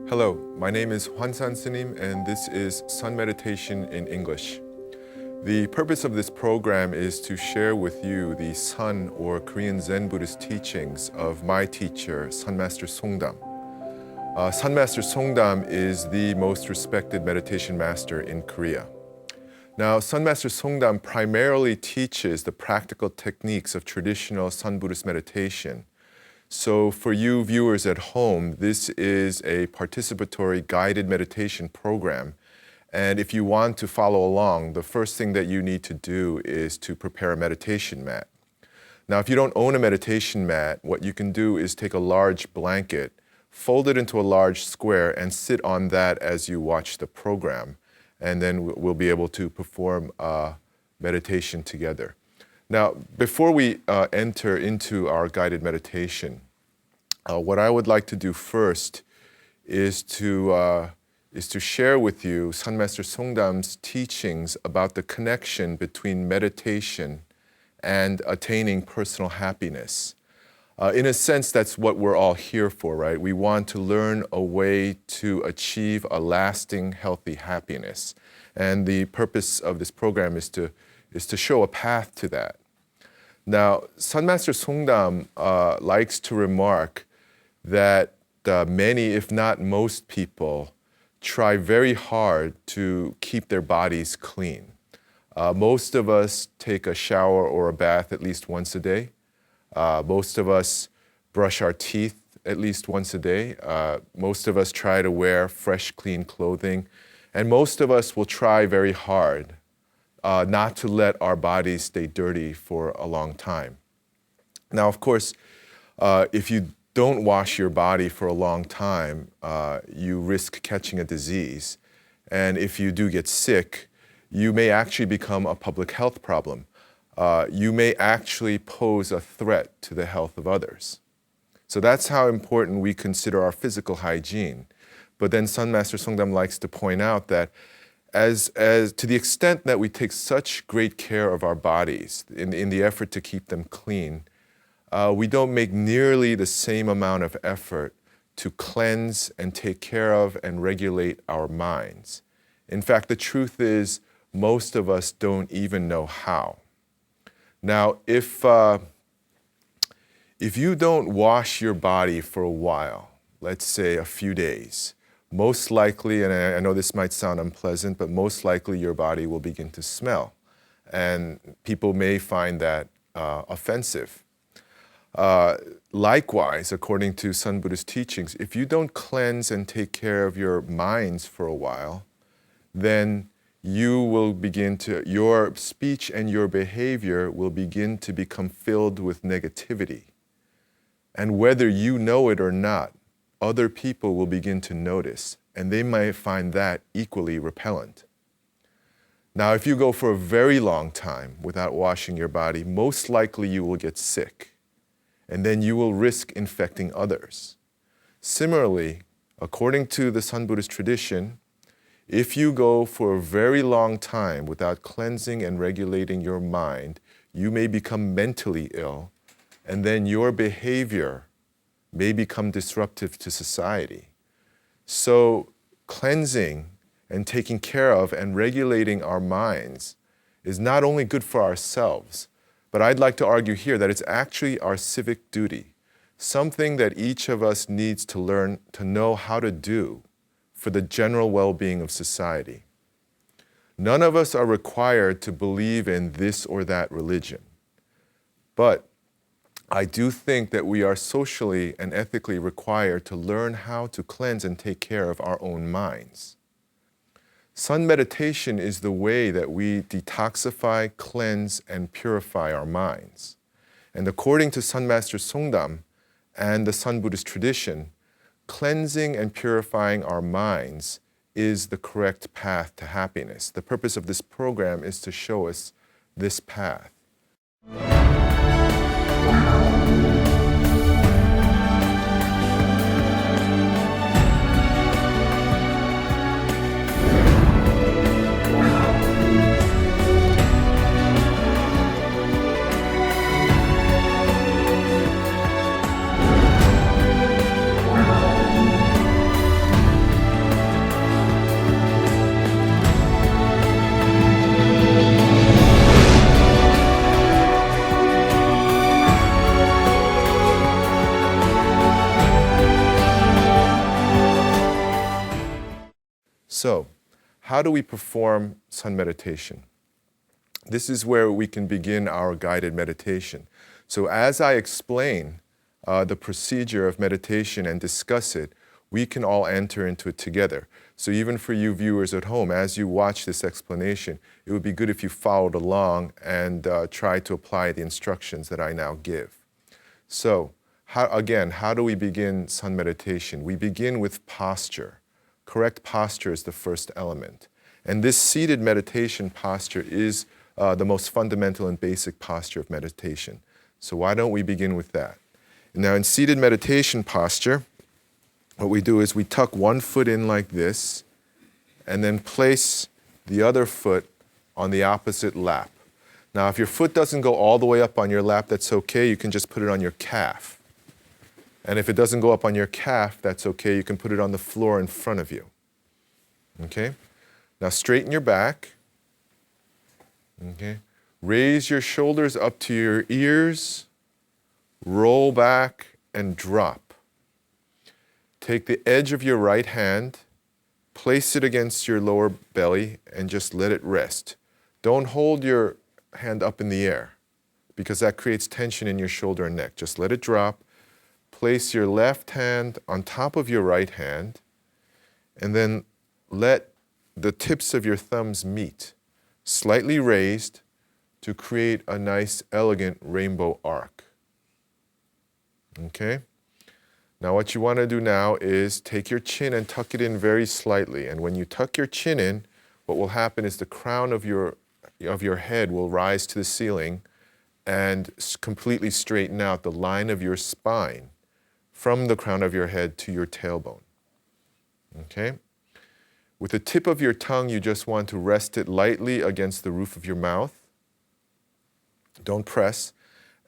Hello, my name is 길-환산스님 and this is Sun Meditation in English. The purpose of this program is to share with you the Sun or Korean Zen Buddhist teachings of my teacher, Sun Master Songdam. Sun Master Songdam is the most respected meditation master in Korea. Now, Sun Master Songdam primarily teaches the practical techniques of traditional Sun Buddhist meditation. So for you viewers at home, this is a participatory guided meditation program. And if you want to follow along, the first thing that you need to do is to prepare a meditation mat. Now, if you don't own a meditation mat, what you can do is take a large blanket, fold it into a large square, and sit on that as you watch the program. And then we'll be able to perform meditation together. Now, before we enter into our guided meditation, what I would like to do first is to share with you Sun Master Songdam's teachings about the connection between meditation and attaining personal happiness. In a sense, that's what we're all here for, right? We want to learn a way to achieve a lasting, healthy happiness. And the purpose of this program is to show a path to that. Now, Sun Master Songdam likes to remark that many, if not most people, try very hard to keep their bodies clean. Most of us take a shower or a bath at least once a day. Most of us brush our teeth at least once a day. Most of us try to wear fresh, clean clothing. And most of us will try very hard not to let our bodies stay dirty for a long time. Now, of course, if you don't wash your body for a long time, you risk catching a disease. And if you do get sick, you may actually become a public health problem. You may actually pose a threat to the health of others. So that's how important we consider our physical hygiene. But then Sun Master Songdam likes to point out that as to the extent that we take such great care of our bodies in the effort to keep them clean, we don't make nearly the same amount of effort to cleanse and take care of and regulate our minds. In fact, the truth is most of us don't even know how. Now, if you don't wash your body for a while, let's say a few days, most likely, and I know this might sound unpleasant, but most likely your body will begin to smell. And people may find that offensive. Likewise, according to Sun Buddhist teachings, if you don't cleanse and take care of your minds for a while, then your speech and your behavior will begin to become filled with negativity. And whether you know it or not, other people will begin to notice, and they might find that equally repellent. Now, if you go for a very long time without washing your body, most likely you will get sick, and then you will risk infecting others. Similarly, according to the Sun Buddhist tradition, if you go for a very long time without cleansing and regulating your mind, you may become mentally ill, and then your behavior may become disruptive to society. So cleansing and taking care of and regulating our minds is not only good for ourselves, but I'd like to argue here that it's actually our civic duty, something that each of us needs to learn to know how to do for the general well-being of society. None of us are required to believe in this or that religion, but I do think that we are socially and ethically required to learn how to cleanse and take care of our own minds. Sun meditation is the way that we detoxify, cleanse, and purify our minds. And according to Sun Master Songdam and the Sun Buddhist tradition, cleansing and purifying our minds is the correct path to happiness. The purpose of this program is to show us this path. So, how do we perform sun meditation? This is where we can begin our guided meditation. So as I explain the procedure of meditation and discuss it, we can all enter into it together. So even for you viewers at home, as you watch this explanation, it would be good if you followed along and tried to apply the instructions that I now give. So, how do we begin sun meditation? We begin with posture. Correct posture is the first element. And this seated meditation posture is the most fundamental and basic posture of meditation. So why don't we begin with that? Now in seated meditation posture, what we do is we tuck one foot in like this and then place the other foot on the opposite lap. Now if your foot doesn't go all the way up on your lap, that's okay. You can just put it on your calf. And if it doesn't go up on your calf, that's okay. You can put it on the floor in front of you. Okay? Now straighten your back. Okay? Raise your shoulders up to your ears. Roll back and drop. Take the edge of your right hand, place it against your lower belly, and just let it rest. Don't hold your hand up in the air because that creates tension in your shoulder and neck. Just let it drop. Place your left hand on top of your right hand, and then let the tips of your thumbs meet, slightly raised to create a nice, elegant rainbow arc. Okay? Now what you want to do now is take your chin and tuck it in very slightly. And when you tuck your chin in, what will happen is the crown of your head will rise to the ceiling and completely straighten out the line of your spine from the crown of your head to your tailbone. Okay? With the tip of your tongue, you just want to rest it lightly against the roof of your mouth. Don't press.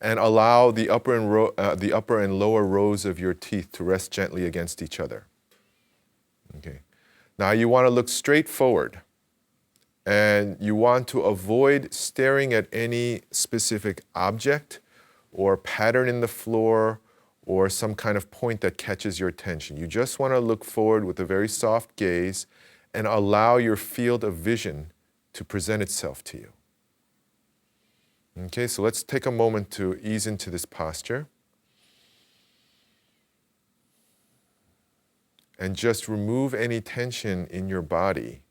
And allow the upper and lower rows of your teeth to rest gently against each other. Okay. Now you want to look straight forward. And you want to avoid staring at any specific object or pattern in the floor or some kind of point that catches your attention. You just want to look forward with a very soft gaze and allow your field of vision to present itself to you. Okay, so let's take a moment to ease into this posture. And just remove any tension in your body,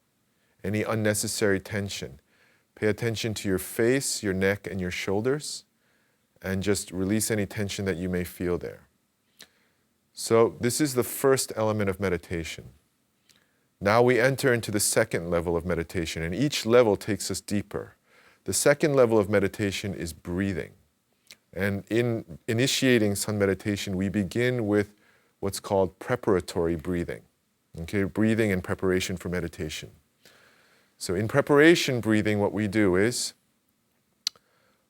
any unnecessary tension. Pay attention to your face, your neck, and your shoulders, and just release any tension that you may feel there. So this is the first element of meditation. Now we enter into the second level of meditation, and each level takes us deeper. The second level of meditation is breathing. And in initiating sun meditation, we begin with what's called preparatory breathing. Okay, breathing in preparation for meditation. So in preparation breathing, what we do is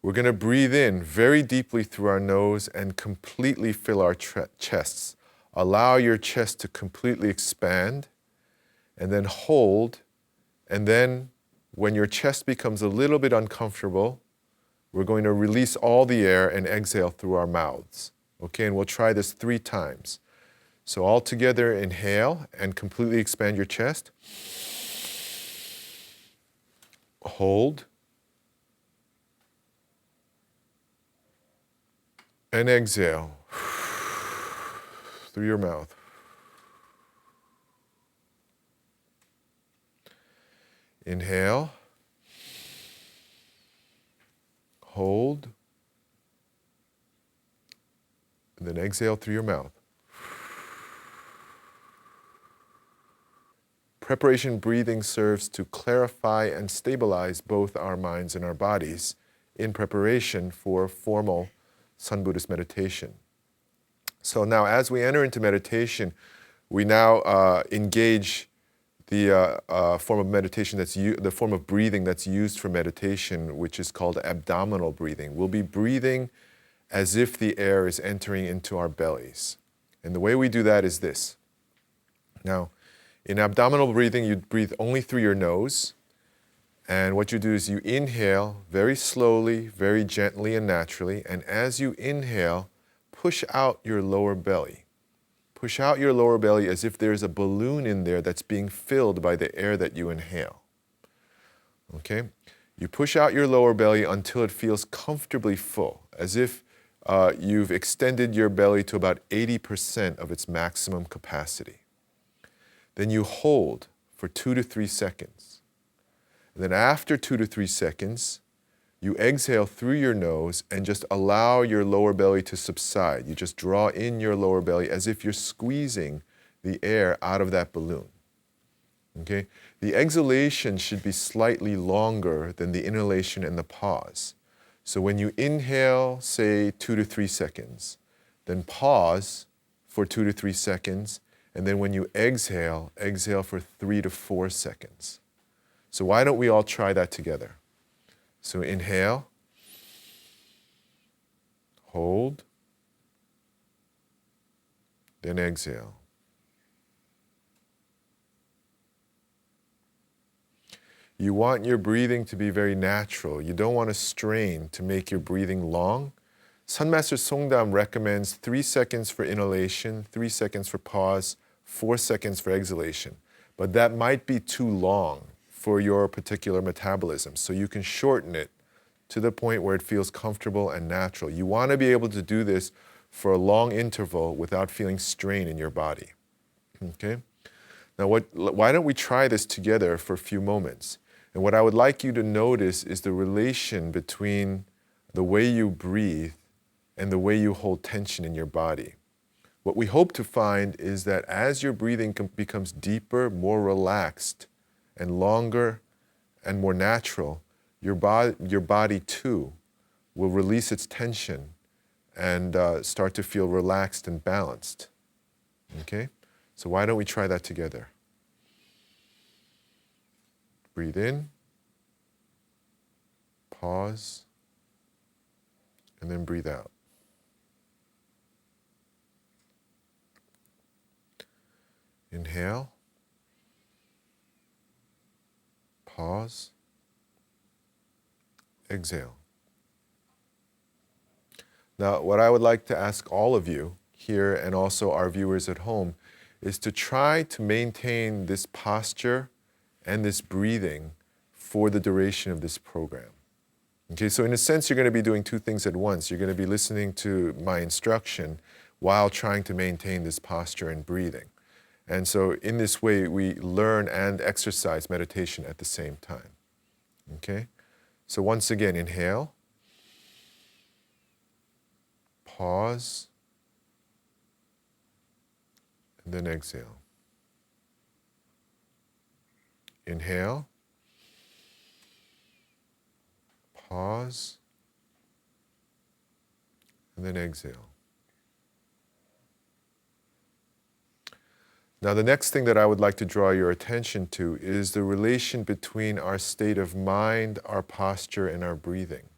we're going to breathe in very deeply through our nose and completely fill our chests. Allow your chest to completely expand, and then hold, and then when your chest becomes a little bit uncomfortable, we're going to release all the air and exhale through our mouths. Okay, and we'll try this 3 times. So all together, inhale and completely expand your chest. Hold. And exhale through your mouth. Inhale, hold, and then exhale through your mouth. Preparation breathing serves to clarify and stabilize both our minds and our bodies in preparation for formal Sun Buddhist meditation. So now as we enter into meditation, we now engage the form of meditation the form of breathing that's used for meditation, which is called abdominal breathing. We'll be breathing as if the air is entering into our bellies. And the way we do that is this. Now, in abdominal breathing, you breathe only through your nose. And what you do is you inhale very slowly, very gently and naturally. And as you inhale, push out your lower belly. Push out your lower belly as if there's a balloon in there that's being filled by the air that you inhale. Okay? You push out your lower belly until it feels comfortably full, as if you've extended your belly to about 80% of its maximum capacity. Then you hold for 2 to 3 seconds. And then after 2 to 3 seconds, you exhale through your nose and just allow your lower belly to subside. You just draw in your lower belly as if you're squeezing the air out of that balloon. Okay? The exhalation should be slightly longer than the inhalation and the pause. So when you inhale, say 2 to 3 seconds, then pause for 2 to 3 seconds, and then when you exhale, exhale for 3 to 4 seconds. So why don't we all try that together? So inhale, hold, then exhale. You want your breathing to be very natural. You don't want to strain to make your breathing long. Sun Master Songdam recommends 3 seconds for inhalation, 3 seconds for pause, 4 seconds for exhalation. But that might be too long for your particular metabolism. So you can shorten it to the point where it feels comfortable and natural. You want to be able to do this for a long interval without feeling strain in your body. Okay? Now, why don't we try this together for a few moments? And what I would like you to notice is the relation between the way you breathe and the way you hold tension in your body. What we hope to find is that as your breathing becomes deeper, more relaxed, and longer and more natural, your body too will release its tension and start to feel relaxed and balanced. Okay? So why don't we try that together? Breathe in, pause, and then breathe out. Inhale, pause, exhale. Now, what I would like to ask all of you here and also our viewers at home is to try to maintain this posture and this breathing for the duration of this program. Okay, so in a sense, you're going to be doing two things at once. You're going to be listening to my instruction while trying to maintain this posture and breathing. And so in this way, we learn and exercise meditation at the same time. Okay? So once again, inhale, pause, and then exhale. Inhale, pause, and then exhale. Now, the next thing that I would like to draw your attention to is the relation between our state of mind, our posture, and our breathing.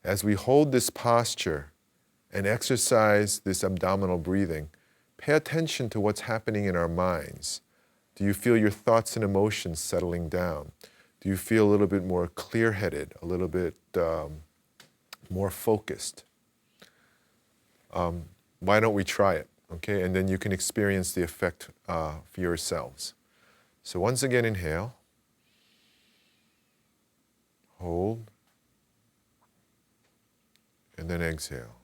As we hold this posture and exercise this abdominal breathing, pay attention to what's happening in our minds. Do you feel your thoughts and emotions settling down? Do you feel a little bit more clear-headed, a little bit more focused? Why don't we try it? Okay, and then you can experience the effect for yourselves. So once again, inhale, hold, and then exhale.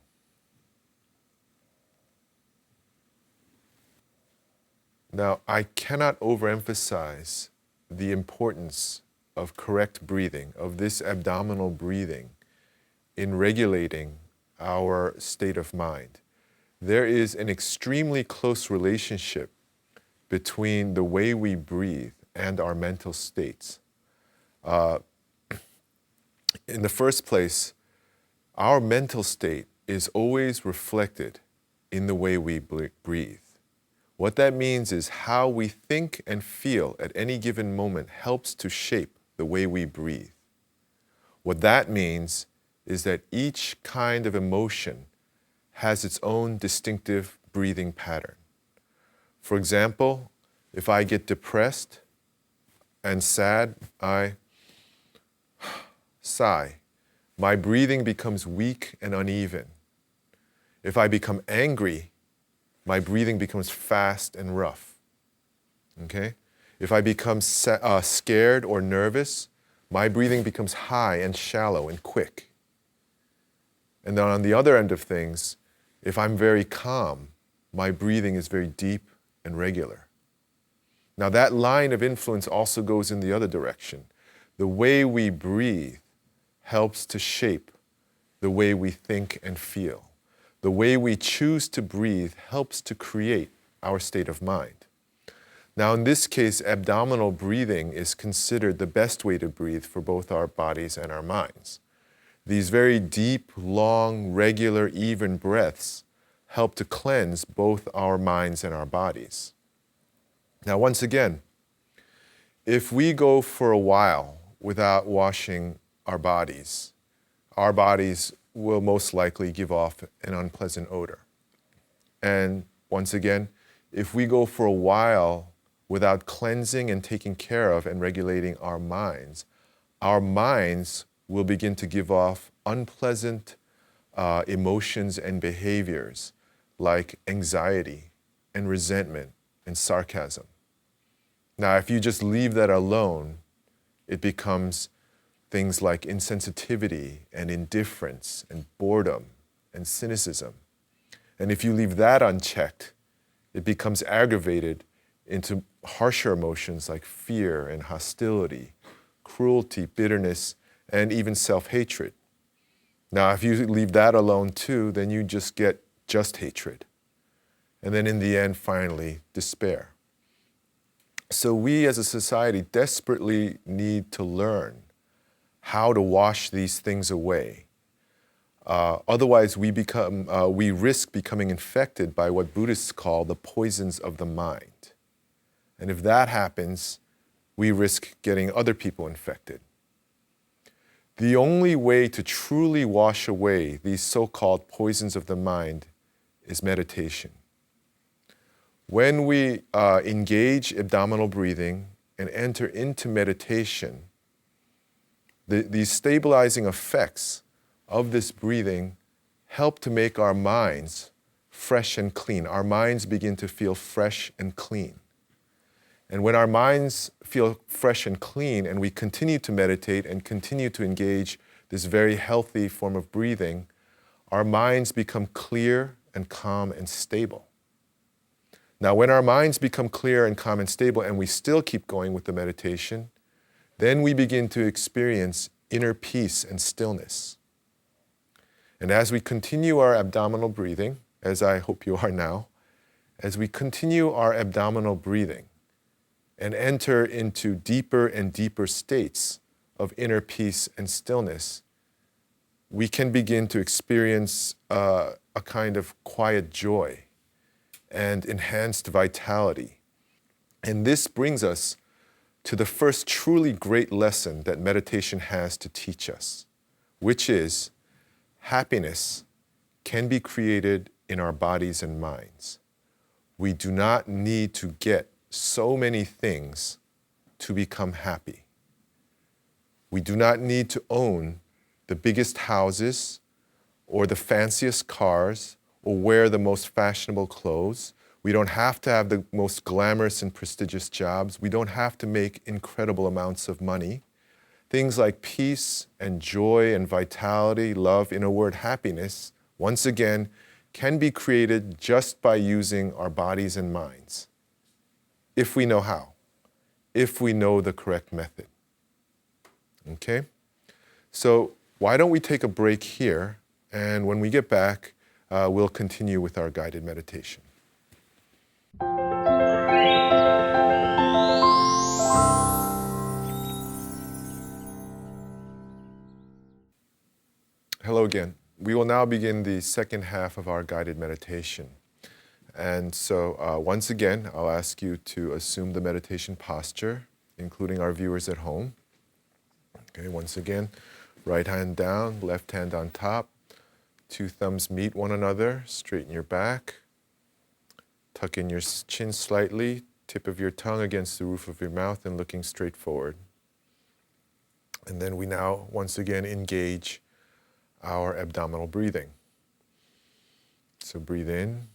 Now, I cannot overemphasize the importance of correct breathing, of this abdominal breathing, in regulating our state of mind. There is an extremely close relationship between the way we breathe and our mental states. In the first place, our mental state is always reflected in the way we breathe. What that means is how we think and feel at any given moment helps to shape the way we breathe. What that means is that each kind of emotion has its own distinctive breathing pattern. For example, if I get depressed and sad, I sigh. My breathing becomes weak and uneven. If I become angry, my breathing becomes fast and rough. Okay? If I become scared or nervous, my breathing becomes high and shallow and quick. And then on the other end of things, if I'm very calm, my breathing is very deep and regular. Now that line of influence also goes in the other direction. The way we breathe helps to shape the way we think and feel. The way we choose to breathe helps to create our state of mind. Now in this case, abdominal breathing is considered the best way to breathe for both our bodies and our minds. These very deep, long, regular, even breaths help to cleanse both our minds and our bodies. Now once again, if we go for a while without washing our bodies will most likely give off an unpleasant odor. And once again, if we go for a while without cleansing and taking care of and regulating our minds will begin to give off unpleasant emotions and behaviors like anxiety and resentment and sarcasm. Now, if you just leave that alone, it becomes things like insensitivity and indifference and boredom and cynicism. And if you leave that unchecked, it becomes aggravated into harsher emotions like fear and hostility, cruelty, bitterness, and even self-hatred. Now, if you leave that alone too, then you just get just hatred. And then in the end, finally, despair. So we as a society desperately need to learn how to wash these things away. Otherwise, we risk becoming infected by what Buddhists call the poisons of the mind. And if that happens, we risk getting other people infected. The only way to truly wash away these so-called poisons of the mind is meditation. When we engage abdominal breathing and enter into meditation, these stabilizing effects of this breathing help to make our minds fresh and clean. Our minds begin to feel fresh and clean. And when our minds feel fresh and clean and we continue to meditate and continue to engage this very healthy form of breathing, our minds become clear and calm and stable. Now, when our minds become clear and calm and stable and we still keep going with the meditation, then we begin to experience inner peace and stillness. And as we continue our abdominal breathing, as I hope you are now, as we continue our abdominal breathing and enter into deeper and deeper states of inner peace and stillness, we can begin to experience a kind of quiet joy and enhanced vitality. And this brings us to the first truly great lesson that meditation has to teach us, which is happiness can be created in our bodies and minds. We do not need to get so many things to become happy. We do not need to own the biggest houses or the fanciest cars or wear the most fashionable clothes. We don't have to have the most glamorous and prestigious jobs. We don't have to make incredible amounts of money. Things like peace and joy and vitality, love, in a word, happiness, once again, can be created just by using our bodies and minds, if we know how, if we know the correct method. Okay? So why don't we take a break here, and when we get back, we'll continue with our guided meditation. Hello again. We will now begin the second half of our guided meditation. And so once again, I'll ask you to assume the meditation posture, including our viewers at home. Okay, once again, right hand down, left hand on top. Two thumbs meet one another, straighten your back. Tuck in your chin slightly, tip of your tongue against the roof of your mouth and looking straight forward. And then we now once again engage our abdominal breathing. So breathe in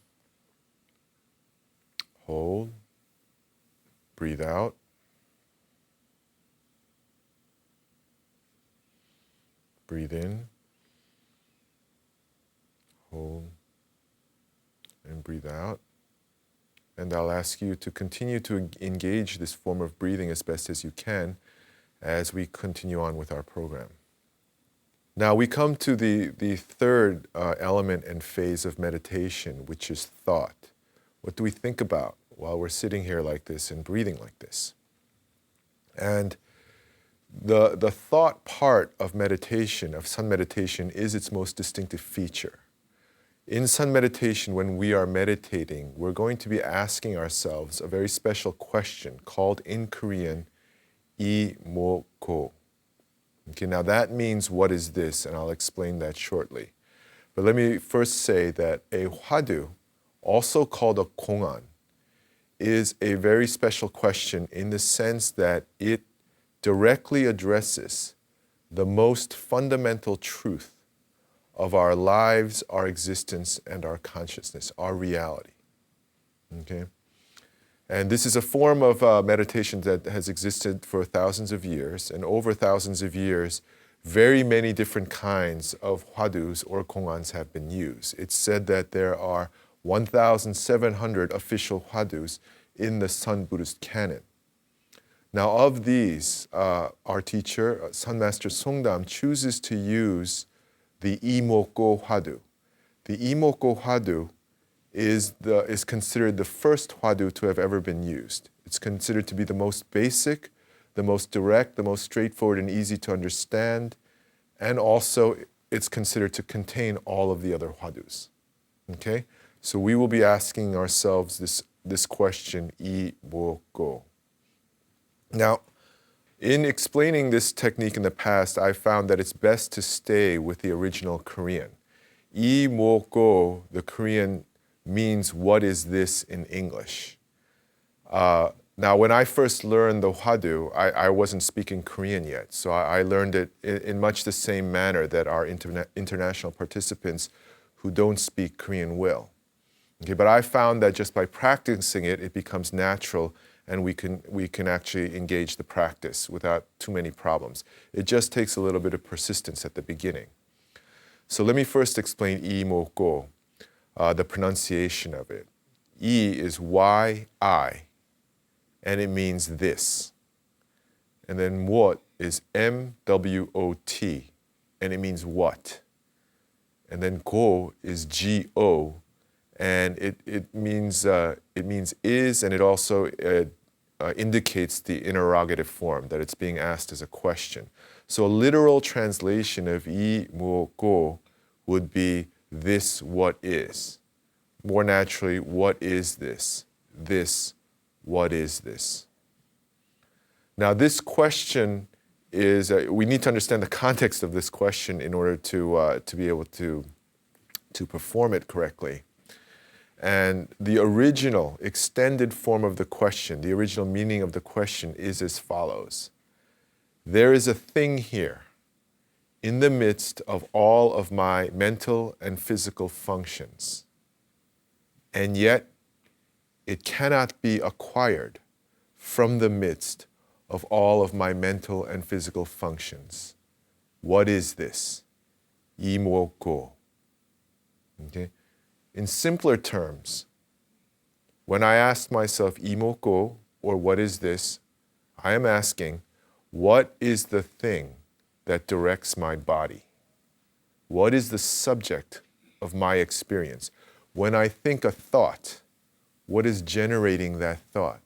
hold, breathe out. Breathe in, hold, and breathe out. And I'll ask you to continue to engage this form of breathing as best as you can as we continue on with our program. Now we come to the third element and phase of meditation, which is thought. What do we think about while we're sitting here like this and breathing like this? And the thought part of meditation, of sun meditation, is its most distinctive feature. In sun meditation, when we are meditating, we're going to be asking ourselves a very special question called in Korean, 이 뭐고. Okay, now that means what is this, and I'll explain that shortly. But let me first say that a hwadu, also called a 공안, is a very special question in the sense that it directly addresses the most fundamental truth of our lives, our existence, and our consciousness, our reality. Okay? And this is a form of meditation that has existed for thousands of years, and over thousands of years, very many different kinds of hwadus or 공안s have been used. It's said that there are 1,700 official hwadus in the Sun Buddhist canon. Now, of these, our teacher, Sun Master Songdam, chooses to use the Imoko Hwadu. The Imoko Hwadu is considered the first Hwadu to have ever been used. It's considered to be the most basic, the most direct, the most straightforward and easy to understand, and also it's considered to contain all of the other Hwadus. Okay? So we will be asking ourselves this question, Imoko. Now, in explaining this technique in the past, I found that it's best to stay with the original Korean. Imoko, the Korean, means what is this in English. Now, when I first learned the hwadu, I wasn't speaking Korean yet, so I learned it in much the same manner that our international participants who don't speak Korean will. Okay, but I found that just by practicing it, it becomes natural, and we can actually engage the practice without too many problems. It just takes a little bit of persistence at the beginning. So let me first explain imoko, the pronunciation of it. I is Y, I, and it means this. And then what is MWOT, and it means what. And then go is GO, and it means is, and it also indicates the interrogative form, that it's being asked as a question. So a literal translation of 이 뭐고 would be this what is. More naturally, what is this? This, what is this? Now this question is, we need to understand the context of this question in order to be able to perform it correctly. And the original extended form of the question, the original meaning of the question is as follows. There is a thing here in the midst of all of my mental and physical functions, and yet it cannot be acquired from the midst of all of my mental and physical functions. What is this? 이모고. Okay? In simpler terms, when I ask myself 이모고, or what is this, I am asking, what is the thing that directs my body? What is the subject of my experience? When I think a thought, what is generating that thought?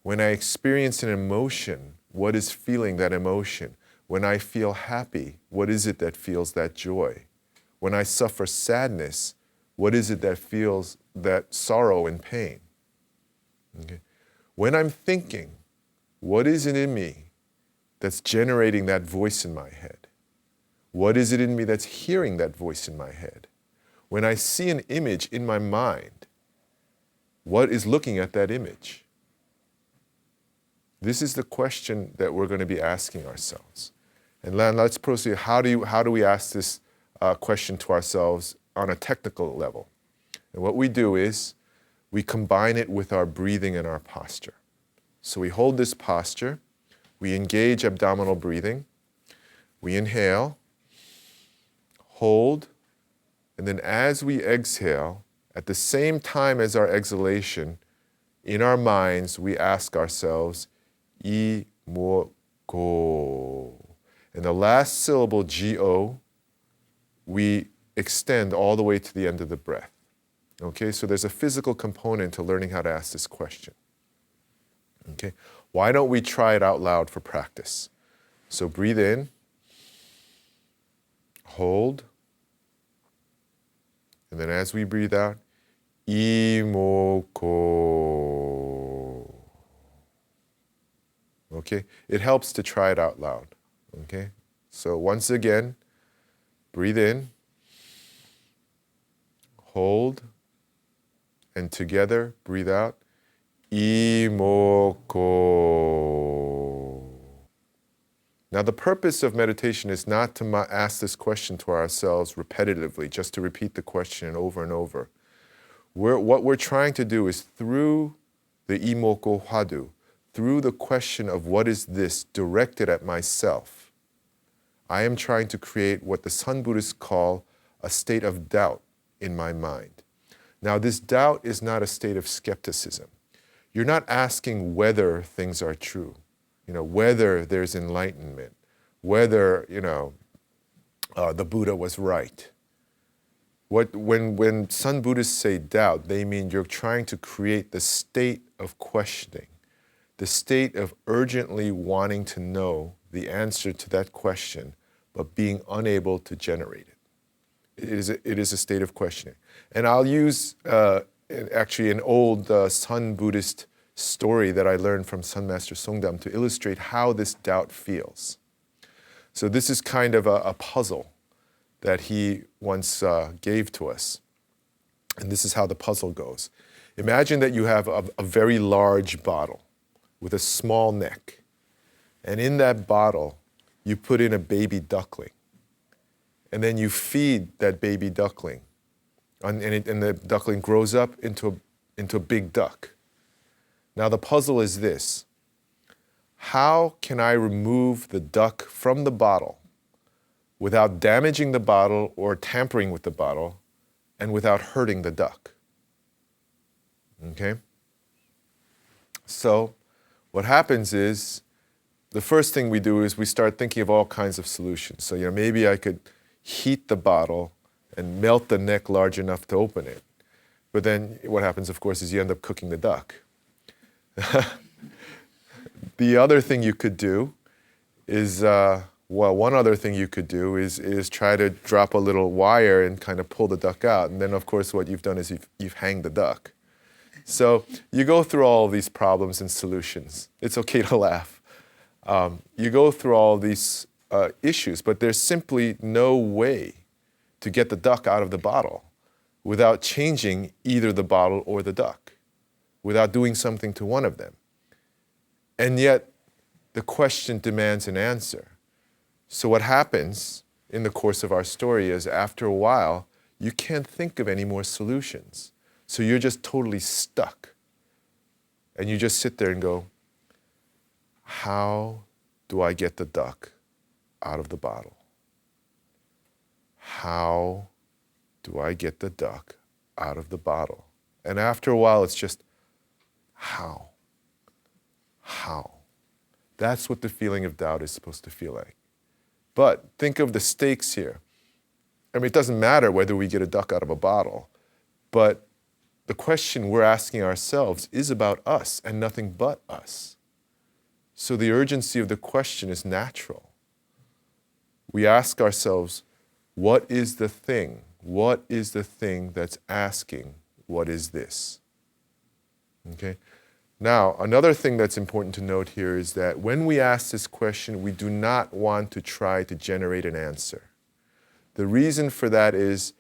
When I experience an emotion, what is feeling that emotion? When I feel happy, what is it that feels that joy? When I suffer sadness, what is it that feels that sorrow and pain? Okay. When I'm thinking, what is it in me that's generating that voice in my head? What is it in me that's hearing that voice in my head? When I see an image in my mind, what is looking at that image? This is the question that we're going to be asking ourselves. And let's proceed. How do we ask this question to ourselves on a technical level? And what we do is we combine it with our breathing and our posture. So we hold this posture, we engage abdominal breathing, we inhale, hold, and then as we exhale, at the same time as our exhalation, in our minds, we ask ourselves, I mo go. And the last syllable, G-O, we extend all the way to the end of the breath. Okay, so there's a physical component to learning how to ask this question. Okay, why don't we try it out loud for practice? So breathe in, hold, and then as we breathe out, Imoko. Okay, it helps to try it out loud. Okay, so once again, breathe in, hold, and together breathe out, Imoko. Now the purpose of meditation is not to ask this question to ourselves repetitively, just to repeat the question over and over. What we're trying to do is through the Imoko Hwadu, through the question of what is this directed at myself, I am trying to create what the Sun Buddhists call a state of doubt in my mind. Now this doubt is not a state of skepticism. You're not asking whether things are true, whether there's enlightenment, whether, the Buddha was right. When Sun Buddhists say doubt, they mean you're trying to create the state of questioning, the state of urgently wanting to know the answer to that question, but being unable to generate it. It is a state of questioning. And I'll use actually an old Sun Buddhist story that I learned from Sun Master Songdam to illustrate how this doubt feels. So this is kind of a puzzle that he once gave to us. And this is how the puzzle goes. Imagine that you have a very large bottle with a small neck. And in that bottle, you put in a baby duckling. And then you feed that baby duckling. And the duckling grows up into a big duck. Now the puzzle is this. How can I remove the duck from the bottle without damaging the bottle or tampering with the bottle and without hurting the duck? Okay? So what happens is the first thing we do is we start thinking of all kinds of solutions. So maybe I could heat the bottle and melt the neck large enough to open it. But then what happens, of course, is you end up cooking the duck. The other thing you could do is, one other thing you could do is try to drop a little wire and kind of pull the duck out. And then, of course, what you've done is you've hanged the duck. So you go through all these problems and solutions. It's okay to laugh. You go through all these issues, but there's simply no way to get the duck out of the bottle without changing either the bottle or the duck, without doing something to one of them. And yet, the question demands an answer. So what happens in the course of our story is after a while, you can't think of any more solutions. So you're just totally stuck. And you just sit there and go, how do I get the duck out of the bottle? How do I get the duck out of the bottle? And after a while, it's just, how? How? That's what the feeling of doubt is supposed to feel like. But think of the stakes here. I mean, it doesn't matter whether we get a duck out of a bottle, but the question we're asking ourselves is about us and nothing but us. So the urgency of the question is natural. We ask ourselves, what is the thing? What is the thing that's asking, what is this? Okay? Now, another thing that's important to note here is that when we ask this question, we do not want to try to generate an answer. The reason for that is,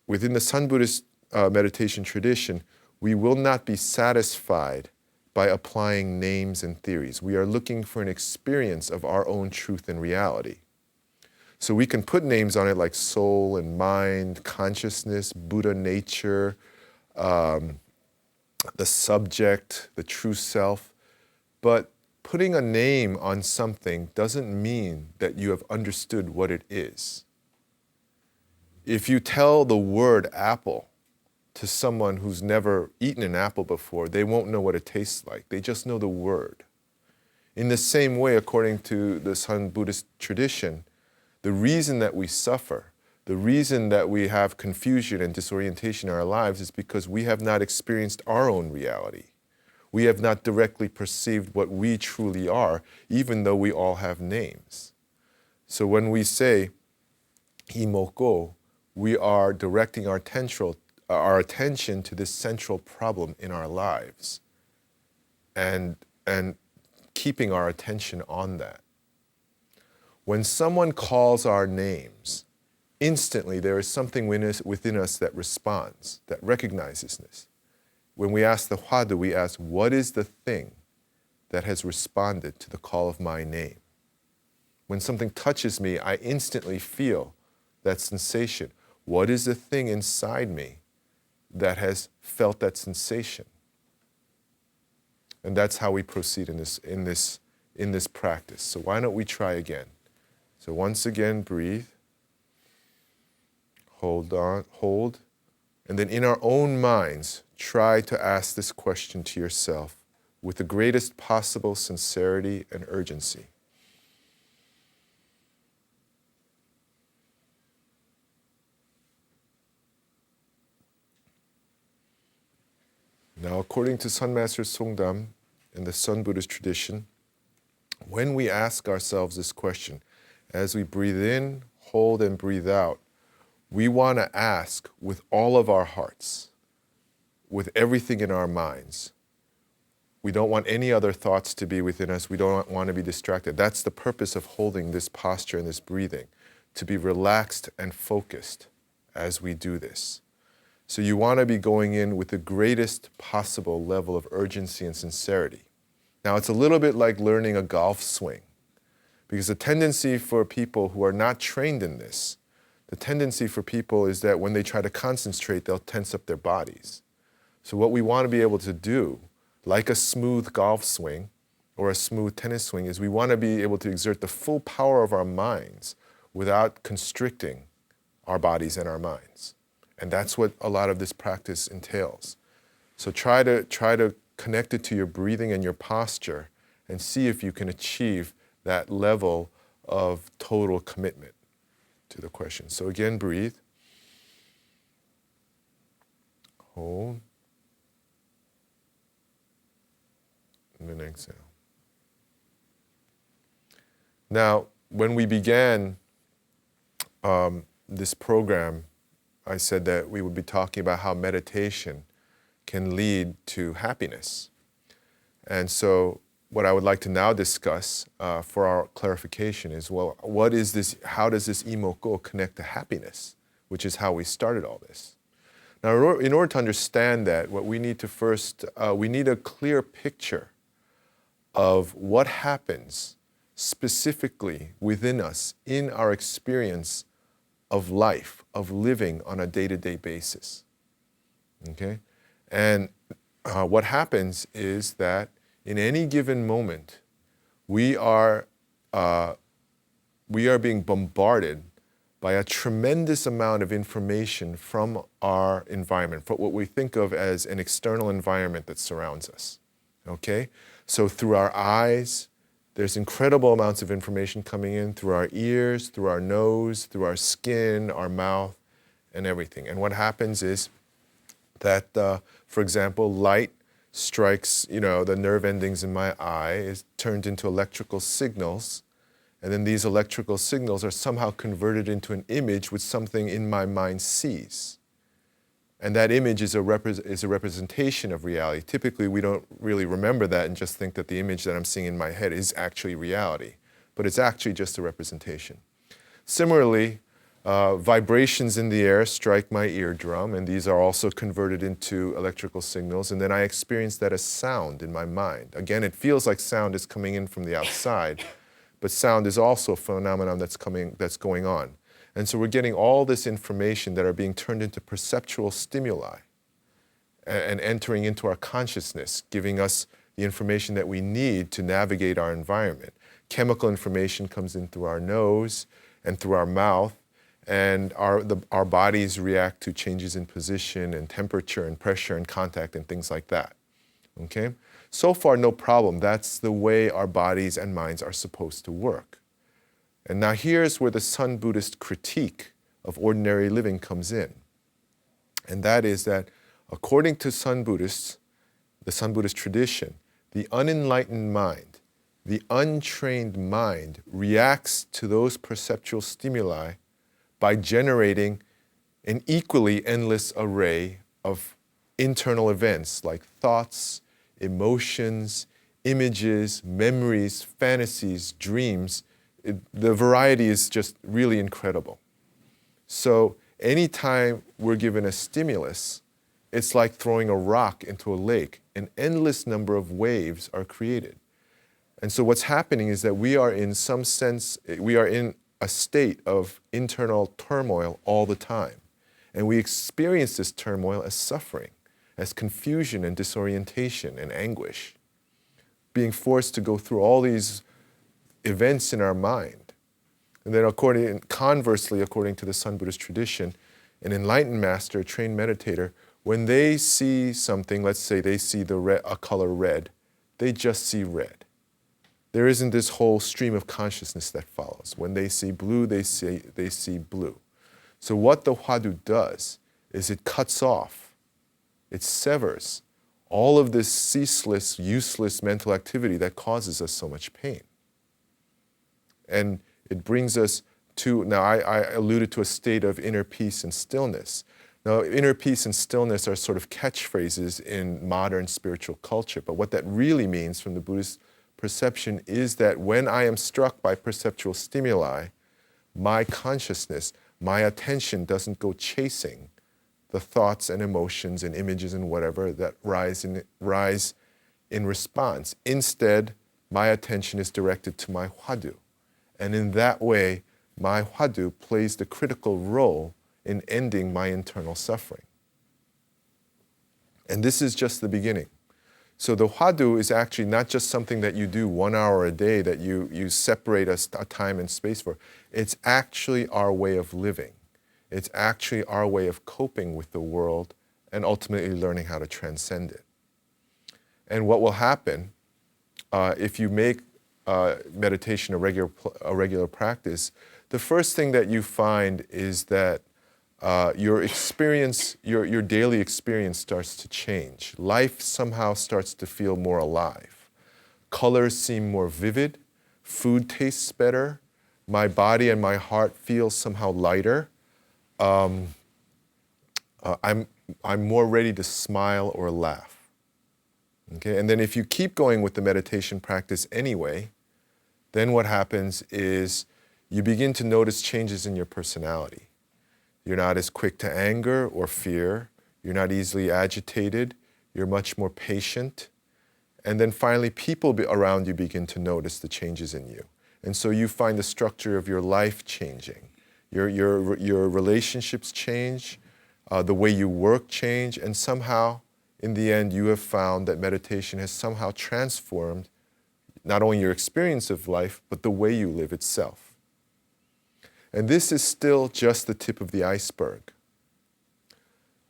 within the Sun Buddhist meditation tradition, we will not be satisfied by applying names and theories. We are looking for an experience of our own truth and reality. So we can put names on it like soul and mind, consciousness, Buddha nature, the subject, the true self. But putting a name on something doesn't mean that you have understood what it is. If you tell the word apple to someone who's never eaten an apple before, they won't know what it tastes like. They just know the word. In the same way, according to the Sun Buddhist tradition, the reason that we suffer, the reason that we have confusion and disorientation in our lives is because we have not experienced our own reality. We have not directly perceived what we truly are, even though we all have names. So when we say imoko, we are directing our attention to this central problem in our lives and keeping our attention on that. When someone calls our names, instantly there is something within us that responds, that recognizes this. When we ask the hwadu, we ask, what is the thing that has responded to the call of my name? When something touches me, I instantly feel that sensation. What is the thing inside me that has felt that sensation? And that's how we proceed in this practice. So why don't we try again? So once again, breathe. Hold, and then in our own minds, try to ask this question to yourself with the greatest possible sincerity and urgency. Now, according to Sun Master Songdam and the Sun Buddhist tradition, when we ask ourselves this question, as we breathe in, hold, and breathe out, we want to ask with all of our hearts, with everything in our minds. We don't want any other thoughts to be within us. We don't want to be distracted. That's the purpose of holding this posture and this breathing, to be relaxed and focused as we do this. So you want to be going in with the greatest possible level of urgency and sincerity. Now, it's a little bit like learning a golf swing, because the tendency for people who are not trained in this, the tendency for people is that when they try to concentrate, they'll tense up their bodies. So what we want to be able to do, like a smooth golf swing or a smooth tennis swing, is we want to be able to exert the full power of our minds without constricting our bodies and our minds. And that's what a lot of this practice entails. So try to connect it to your breathing and your posture and see if you can achieve that level of total commitment to the question. So again, breathe. Hold. And then exhale. Now, when we began this program, I said that we would be talking about how meditation can lead to happiness. And so what I would like to now discuss for our clarification is, well, what is this? How does this imoko connect to happiness, which is how we started all this? Now, in order to understand that, what we need to first, we need a clear picture of what happens specifically within us in our experience of life, of living on a day-to-day basis. Okay? And what happens is that in any given moment, we are being bombarded by a tremendous amount of information from our environment, from what we think of as an external environment that surrounds us. Okay? So through our eyes, there's incredible amounts of information coming in through our ears, through our nose, through our skin, our mouth, and everything. And what happens is that, for example, light strikes, the nerve endings in my eye, is turned into electrical signals, and then these electrical signals are somehow converted into an image which something in my mind sees. And that image is a representation of reality. Typically, we don't really remember that and just think that the image that I'm seeing in my head is actually reality, but it's actually just a representation. Similarly, vibrations in the air strike my eardrum, and these are also converted into electrical signals, and then I experience that as sound in my mind. Again, it feels like sound is coming in from the outside, but sound is also a phenomenon that's going on. And so we're getting all this information that are being turned into perceptual stimuli. and entering into our consciousness, giving us the information that we need to navigate our environment. Chemical information comes in through our nose and through our mouth, and our bodies react to changes in position and temperature and pressure and contact and things like that. Okay? So far, no problem. That's the way our bodies and minds are supposed to work. And now here's where the Sun Buddhist critique of ordinary living comes in. And that is that according to Sun Buddhists, the Sun Buddhist tradition, the unenlightened mind, the untrained mind reacts to those perceptual stimuli by generating an equally endless array of internal events like thoughts, emotions, images, memories, fantasies, dreams. The variety is just really incredible. So anytime we're given a stimulus, it's like throwing a rock into a lake. An endless number of waves are created. And so what's happening is that we are in some sense, we are in a state of internal turmoil all the time. And we experience this turmoil as suffering, as confusion and disorientation and anguish, being forced to go through all these events in our mind. And then conversely, according to the Sun Buddhist tradition, an enlightened master, a trained meditator, when they see something, let's say they see a color red, they just see red. There isn't this whole stream of consciousness that follows. When they see blue, they see blue. So what the Hwadu does is it cuts off, it severs all of this ceaseless, useless mental activity that causes us so much pain. And it brings us to, now I alluded to a state of inner peace and stillness. Now, inner peace and stillness are sort of catchphrases in modern spiritual culture, but what that really means from the Buddhist perception is that when I am struck by perceptual stimuli, my consciousness, my attention doesn't go chasing the thoughts and emotions and images and whatever that rise in response. Instead, my attention is directed to my Hwadu. And in that way, my Hwadu plays the critical role in ending my internal suffering. And this is just the beginning. So the Hwadu is actually not just something that you do 1 hour a day that you separate a time and space for. It's actually our way of living. It's actually our way of coping with the world and ultimately learning how to transcend it. And what will happen if you make meditation a regular practice, the first thing that you find is that your daily experience starts to change. Life somehow starts to feel more alive. Colors seem more vivid. Food tastes better. My body and my heart feel somehow lighter. I'm more ready to smile or laugh. Okay? And then if you keep going with the meditation practice anyway, then what happens is you begin to notice changes in your personality. You're not as quick to anger or fear. You're not easily agitated. You're much more patient. And then finally, people around you begin to notice the changes in you. And so you find the structure of your life changing. Your relationships change, the way you work change, and somehow, in the end, you have found that meditation has somehow transformed not only your experience of life, but the way you live itself. And this is still just the tip of the iceberg.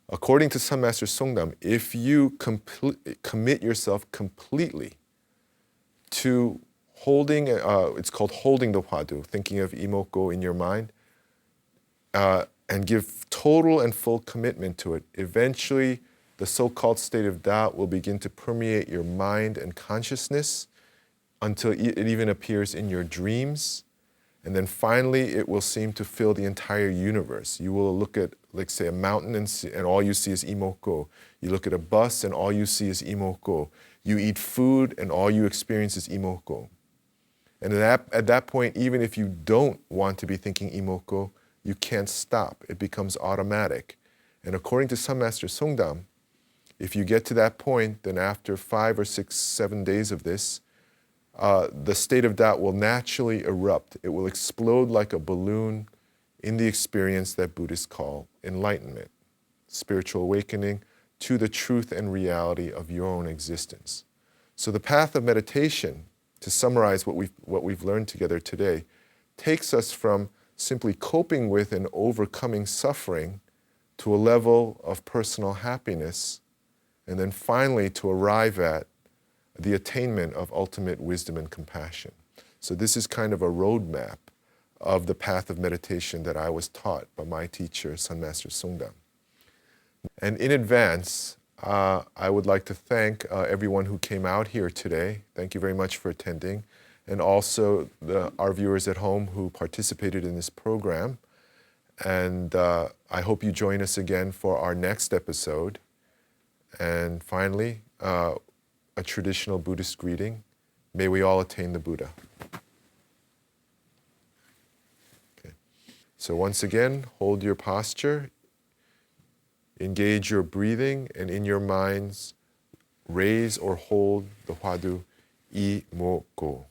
According to Sun Master Songdam, if you commit yourself completely to holding, it's called holding the Hwadu, thinking of Imoko in your mind, and give total and full commitment to it, eventually the so-called state of doubt will begin to permeate your mind and consciousness until it even appears in your dreams. And then finally, it will seem to fill the entire universe. You will look at, like, say, a mountain and all you see is Imoko. You look at a bus and all you see is Imoko. You eat food and all you experience is Imoko. And at that point, even if you don't want to be thinking Imoko, you can't stop. It becomes automatic. And according to Sun Master Songdam, if you get to that point, then after 5 or 6, 7 days of this, the state of doubt will naturally erupt. It will explode like a balloon in the experience that Buddhists call enlightenment, spiritual awakening, to the truth and reality of your own existence. So the path of meditation, to summarize what we've learned together today, takes us from simply coping with and overcoming suffering to a level of personal happiness, and then finally to arrive at the attainment of ultimate wisdom and compassion. So this is kind of a roadmap of the path of meditation that I was taught by my teacher, Sun Master Sungdam. And in advance, I would like to thank everyone who came out here today. Thank you very much for attending. And also our viewers at home who participated in this program. And I hope you join us again for our next episode. And finally, a traditional Buddhist greeting. May we all attain the Buddha. Okay. So once again, hold your posture, engage your breathing, and in your minds, raise or hold the Hwadu I Mo Go.